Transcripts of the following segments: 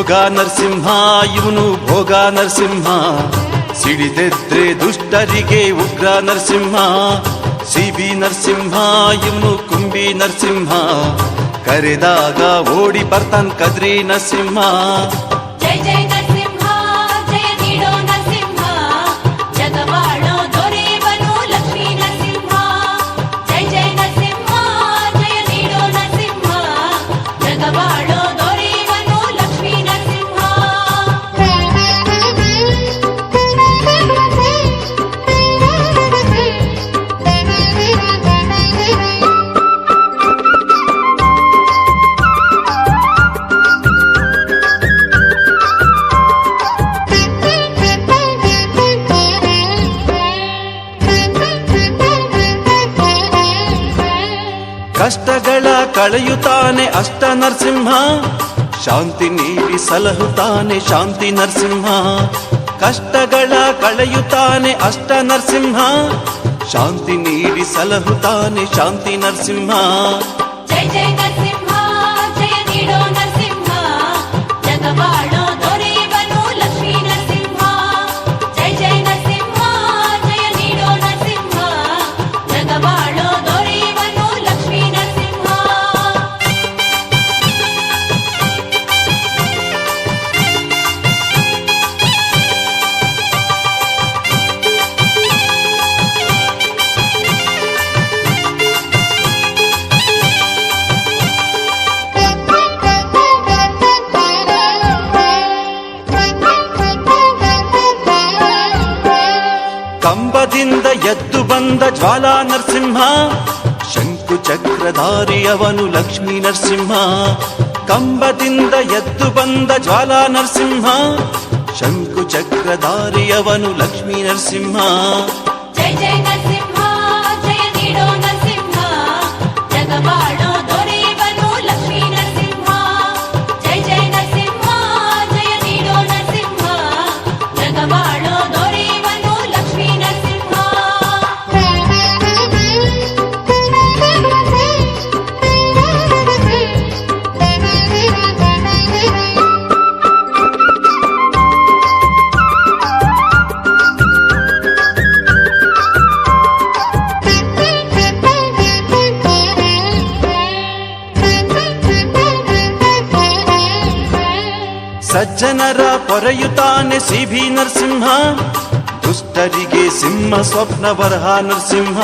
ಯೋಗ ನರಸಿಂಹ ಇವನು ಭೋಗ ನರಸಿಂಹ, ಸಿಡಿದೆದ್ರೆ ದುಷ್ಟರಿಗೆ ಉಗ್ರ ನರಸಿಂಹ. ಸಿಬಿ ನರಸಿಂಹ ಇವನು ಕುಂಬಿ ನರಸಿಂಹ, ಕರೆದಾಗ ಓಡಿ ಬರ್ತಾನ್ ಕದ್ರಿ ನರಸಿಂಹ. ಜೈ ಜೈ ನರಸಿಂಹ ಜಯ ನೀಡೋ ನರಸಿಂಹ, ಜಗವಾಳೋ ದೊರೆವನು ಲಕ್ಷ್ಮೀ ನರಸಿಂಹ. ಜೈ ಜೈ ನರಸಿಂಹ ಜಯ ನೀಡೋ ನರಸಿಂಹ, ಜಗವಾಳೋ ದೊರೆವನು ಲಕ್ಷ್ಮೀ ನರಸಿಂಹ. ಕಷ್ಟಗಳ ಕಳೆಯುತ್ತಾನೆ ಅಷ್ಟ ನರಸಿಂಹ, ಶಾಂತಿ ನೀಡಿ ಸಲಹುತ್ತಾನೆ ಶಾಂತಿ ನರಸಿಂಹ. ಕಷ್ಟಗಳ ಕಳೆಯುತ್ತಾನೆ ಅಷ್ಟ ನರಸಿಂಹ, ಶಾಂತಿ ನೀಡಿ ಸಲಹುತ್ತಾನೆ ಶಾಂತಿ ನರಸಿಂಹ. ಜೈ ಜೈ ನರಸಿಂಹ ಜಯ ನೀಡೋ ನರಸಿಂಹ, ಜಗವಾಳೋ ದೊರೆವನು ಲಕ್ಷ್ಮೀ ನರಸಿಂಹ. ಜೈ ಜೈ ನರಸಿಂಹ ಜಯ ನೀಡೋ ನರಸಿಂಹ, ಜಗವಾಳೋ ದೊರೆವನು ಲಕ್ಷ್ಮೀ ನರಸಿಂಹ. ಕಂಬದಿಂದ ಎದ್ದು ಬಂದ ಜ್ವಾಲಾ ನರಸಿಂಹ, ಶಂಕು ಚಕ್ರಧಾರಿಯವನು ಲಕ್ಷ್ಮೀ ನರಸಿಂಹ. ಕಂಬದಿಂದ ಎದ್ದು ಬಂದ ಜ್ವಾಲಾ ನರಸಿಂಹ, ಶಂಕು ಚಕ್ರಧಾರಿಯವನು ಲಕ್ಷ್ಮೀ ನರಸಿಂಹ. ಜೈ ಜೈ ನರಸಿಂಹ ಜಯ ನೀಡೋ ನರಸಿಂಹ, ಜಗವಾಳೋ ದೊರೆವನು ಲಕ್ಷ್ಮೀ ನರಸಿಂಹ. ಜೈ ಜೈ ನರಸಿಂಹ ಜಯ ನೀಡೋ ನರಸಿಂಹ, ಜಗವಾಳೋ ದೊರೆವನು ಲಕ್ಷ್ಮೀ ನರಸಿಂಹ. ಸಜ್ಜನರ ಪೊರೆಯುತ್ತಾನೆ ಸಿಬಿ ನರಸಿಂಹ, ದುಷ್ಟರಿಗೆ ಸಿಂಹ ಸ್ವಪ್ನ ವರಹ ನರಸಿಂಹ.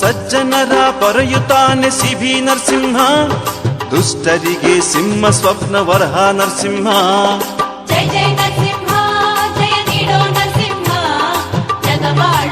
ಸಜ್ಜನರ ಪೊರೆಯುತ್ತಾನೆ ಸಿಬಿ ನರಸಿಂಹ, ದುಷ್ಟರಿಗೆ ಸಿಂಹ ಸ್ವಪ್ನ ವರಹ ನರಸಿಂಹ. ಜೈ ಜೈ ನರಸಿಂಹ ಜಯ ನೀಡೋ ನರಸಿಂಹ, ಜಗವಾಳೋ